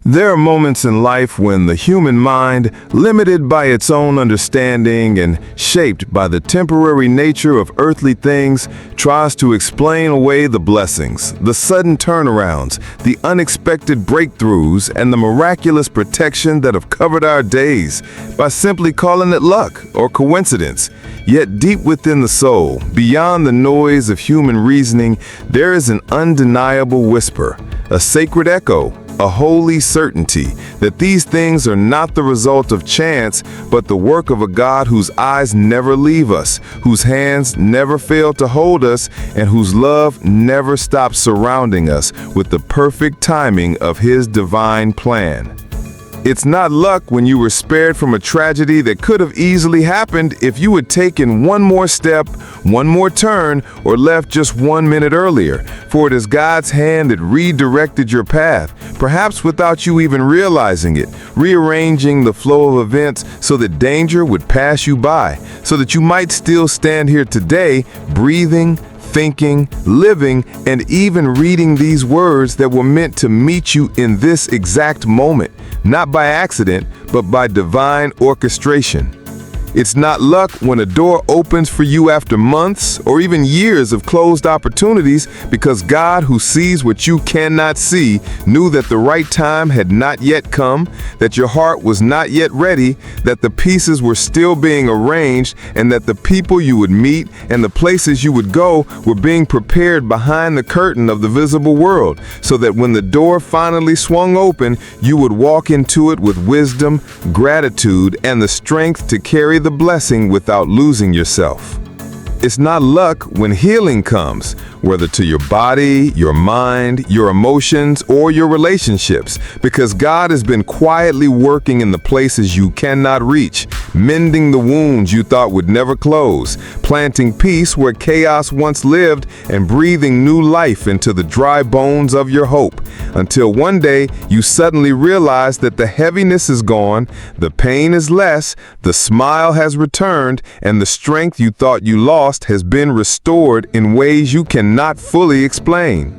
There are moments in life when the human mind, limited by its own understanding and shaped by the temporary nature of earthly things, tries to explain away the blessings, the sudden turnarounds, the unexpected breakthroughs, and the miraculous protection that have covered our days by simply calling it luck or coincidence. Yet deep within the soul, beyond the noise of human reasoning, there is an undeniable whisper, a sacred echo, a holy certainty that these things are not the result of chance, but the work of a God whose eyes never leave us, whose hands never fail to hold us, and whose love never stops surrounding us with the perfect timing of His divine plan. It's not luck when you were spared from a tragedy that could have easily happened if you had taken one more step, one more turn, or left just 1 minute earlier. For it is God's hand that redirected your path, perhaps without you even realizing it, rearranging the flow of events so that danger would pass you by, so that you might still stand here today, breathing, thinking, living, and even reading these words that were meant to meet you in this exact moment, not by accident, but by divine orchestration. It's not luck when a door opens for you after months or even years of closed opportunities, because God, who sees what you cannot see, knew that the right time had not yet come, that your heart was not yet ready, that the pieces were still being arranged, and that the people you would meet and the places you would go were being prepared behind the curtain of the visible world, so that when the door finally swung open, you would walk into it with wisdom, gratitude, and the strength to carry the blessing without losing yourself. It's not luck when healing comes, whether to your body, your mind, your emotions, or your relationships, because God has been quietly working in the places you cannot reach, mending the wounds you thought would never close, planting peace where chaos once lived, and breathing new life into the dry bones of your hope, until one day you suddenly realize that the heaviness is gone, the pain is less, the smile has returned, and the strength you thought you lost has been restored in ways you cannot fully explain.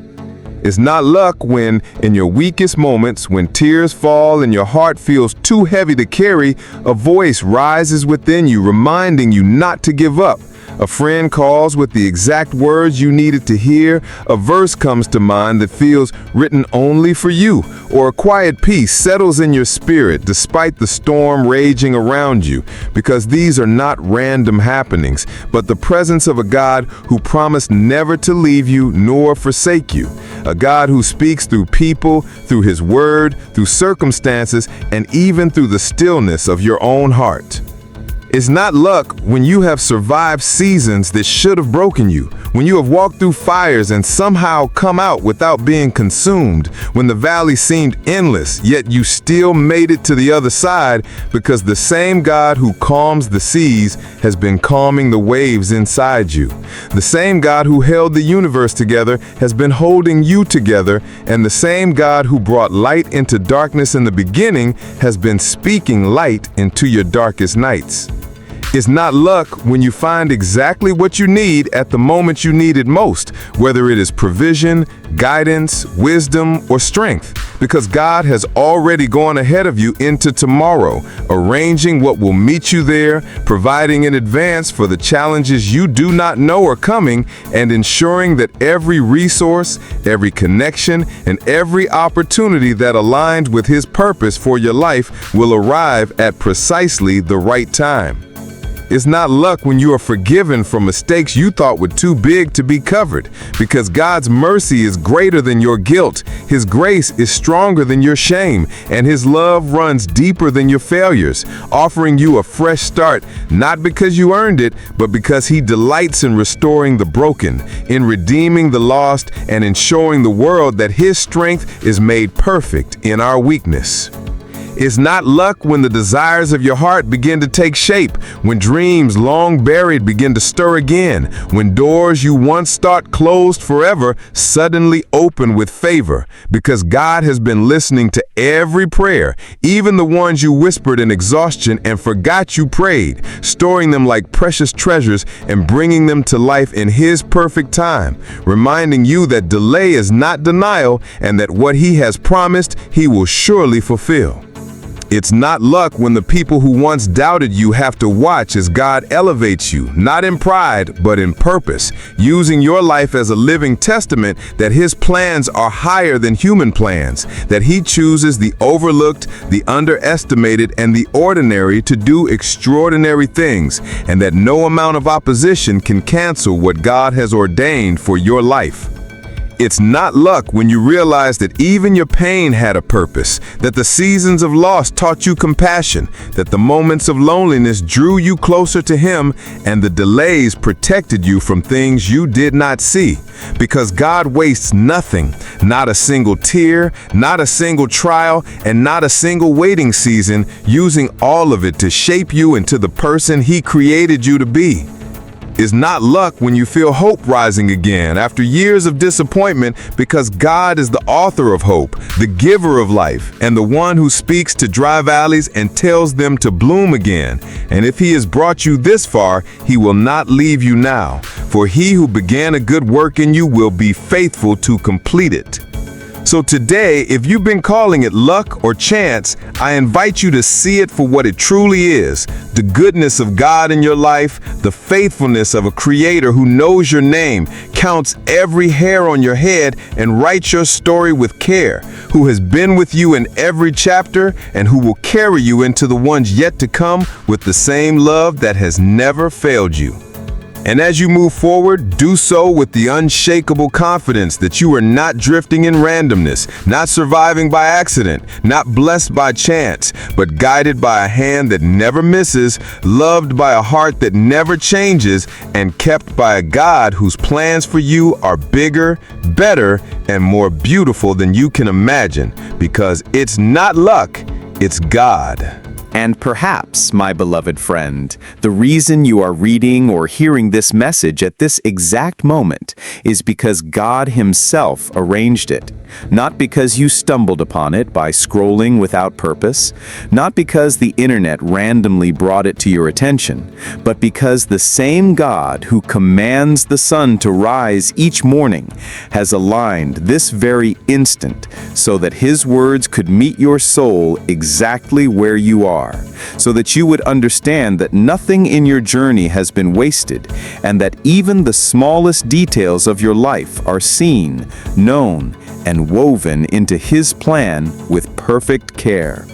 It's not luck when, in your weakest moments, when tears fall and your heart feels too heavy to carry, a voice rises within you reminding you not to give up. A friend calls with the exact words you needed to hear, a verse comes to mind that feels written only for you, or a quiet peace settles in your spirit despite the storm raging around you, because these are not random happenings, but the presence of a God who promised never to leave you nor forsake you, a God who speaks through people, through His word, through circumstances, and even through the stillness of your own heart. It's not luck when you have survived seasons that should have broken you, when you have walked through fires and somehow come out without being consumed, when the valley seemed endless, yet you still made it to the other side, because the same God who calms the seas has been calming the waves inside you. The same God who held the universe together has been holding you together, and the same God who brought light into darkness in the beginning has been speaking light into your darkest nights. It's not luck when you find exactly what you need at the moment you need it most, whether it is provision, guidance, wisdom, or strength, because God has already gone ahead of you into tomorrow, arranging what will meet you there, providing in advance for the challenges you do not know are coming, and ensuring that every resource, every connection, and every opportunity that aligned with His purpose for your life will arrive at precisely the right time. It's not luck when you are forgiven from mistakes you thought were too big to be covered, because God's mercy is greater than your guilt, His grace is stronger than your shame, and His love runs deeper than your failures, offering you a fresh start, not because you earned it, but because He delights in restoring the broken, in redeeming the lost, and in showing the world that His strength is made perfect in our weakness. It's not luck when the desires of your heart begin to take shape, when dreams long buried begin to stir again, when doors you once thought closed forever suddenly open with favor, because God has been listening to every prayer, even the ones you whispered in exhaustion and forgot you prayed, storing them like precious treasures and bringing them to life in His perfect time, reminding you that delay is not denial and that what He has promised, He will surely fulfill. It's not luck when the people who once doubted you have to watch as God elevates you, not in pride, but in purpose, using your life as a living testament that His plans are higher than human plans, that He chooses the overlooked, the underestimated, and the ordinary to do extraordinary things, and that no amount of opposition can cancel what God has ordained for your life. It's not luck when you realize that even your pain had a purpose, that the seasons of loss taught you compassion, that the moments of loneliness drew you closer to Him, and the delays protected you from things you did not see. Because God wastes nothing, not a single tear, not a single trial, and not a single waiting season, using all of it to shape you into the person He created you to be. It's not luck when you feel hope rising again after years of disappointment, because God is the author of hope, the giver of life, and the one who speaks to dry valleys and tells them to bloom again. And if He has brought you this far, He will not leave you now. For He who began a good work in you will be faithful to complete it. So today, if you've been calling it luck or chance, I invite you to see it for what it truly is: the goodness of God in your life, the faithfulness of a Creator who knows your name, counts every hair on your head, and writes your story with care, who has been with you in every chapter, and who will carry you into the ones yet to come with the same love that has never failed you. And as you move forward, do so with the unshakable confidence that you are not drifting in randomness, not surviving by accident, not blessed by chance, but guided by a hand that never misses, loved by a heart that never changes, and kept by a God whose plans for you are bigger, better, and more beautiful than you can imagine, because it's not luck, it's God. And perhaps, my beloved friend, the reason you are reading or hearing this message at this exact moment is because God Himself arranged it. Not because you stumbled upon it by scrolling without purpose, not because the internet randomly brought it to your attention, but because the same God who commands the sun to rise each morning has aligned this very instant so that His words could meet your soul exactly where you are, so that you would understand that nothing in your journey has been wasted, and that even the smallest details of your life are seen, known, and woven into His plan with perfect care.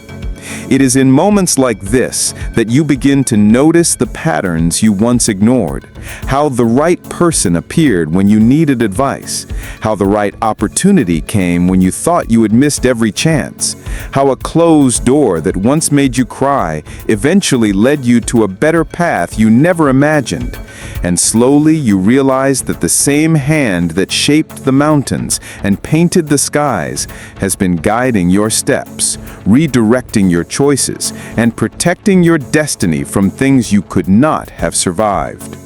It is in moments like this that you begin to notice the patterns you once ignored, how the right person appeared when you needed advice, how the right opportunity came when you thought you had missed every chance, how a closed door that once made you cry eventually led you to a better path you never imagined. And slowly you realize that the same hand that shaped the mountains and painted the skies has been guiding your steps, redirecting your choices, and protecting your destiny from things you could not have survived.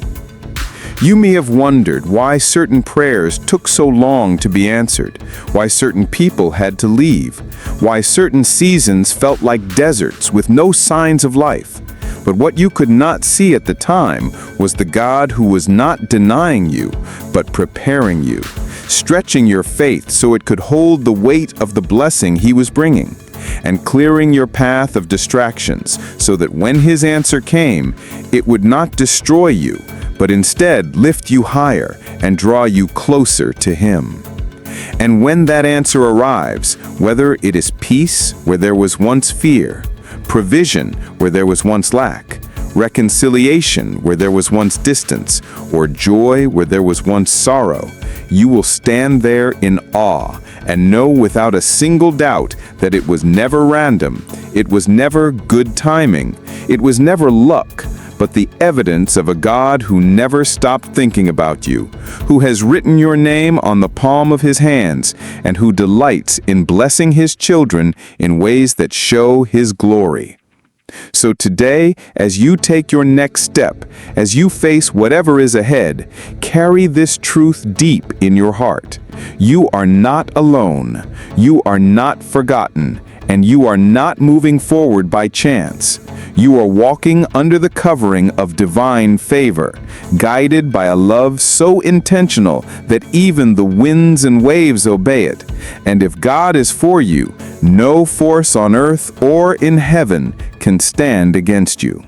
You may have wondered why certain prayers took so long to be answered, why certain people had to leave, why certain seasons felt like deserts with no signs of life. But what you could not see at the time was the God who was not denying you, but preparing you, stretching your faith so it could hold the weight of the blessing He was bringing, and clearing your path of distractions so that when His answer came, it would not destroy you, but instead lift you higher and draw you closer to Him. And when that answer arrives, whether it is peace where there was once fear, provision where there was once lack, reconciliation where there was once distance, or joy where there was once sorrow, you will stand there in awe and know without a single doubt that it was never random, it was never good timing, it was never luck, but the evidence of a God who never stopped thinking about you, who has written your name on the palm of his hands, and who delights in blessing his children in ways that show his glory. So today, as you take your next step, as you face whatever is ahead, carry this truth deep in your heart. You are not alone, you are not forgotten, and you are not moving forward by chance. You are walking under the covering of divine favor, guided by a love so intentional that even the winds and waves obey it. And if God is for you, no force on earth or in heaven can stand against you.